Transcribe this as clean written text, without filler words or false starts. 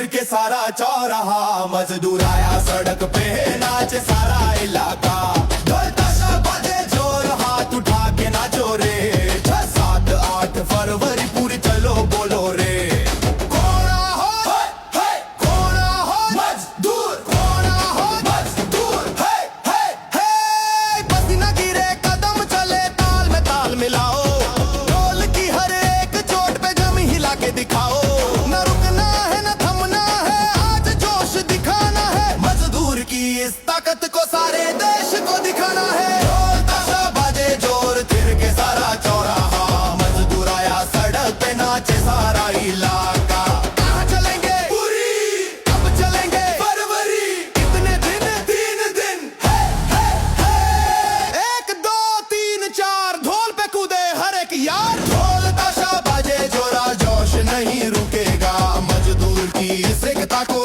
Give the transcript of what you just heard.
फिर के सारा चौराहा, मजदूर आया सड़क पे नाचे सारा इलाका। ढोल ताशा बाजे जोर, हाथ उठा के नाचो रे। 6, 7, 8 फरवरी पूरी चलो बोलो रे। कोना हो कोना हो मजदूर, कोना हो मजदूर, पसीना गिरे कदम चले, ताल में ताल मिलाओ। ढोल की हर एक चोट पे जमी हिला के दिखाओ। न रुकना है न थमना है, आज जोश दिखाना है। मजदूर की इस ताकत को सारे देश को दिखाना है। ढोल ताशा बाजे जोर, फिर के सारा चौराहा, मजदूर आया सड़क पे नाचे सारा इलाका। कहाँ चलेंगे पूरी, कब चलेंगे फरवरी, कितने दिन, 3 दिन, 1, 2, 3, 4 ढोल पे कूदे हर एक यार। ढोल ताशा बाजे जोरा, जोश नहीं रुकेगा, मजदूर की इस एकता को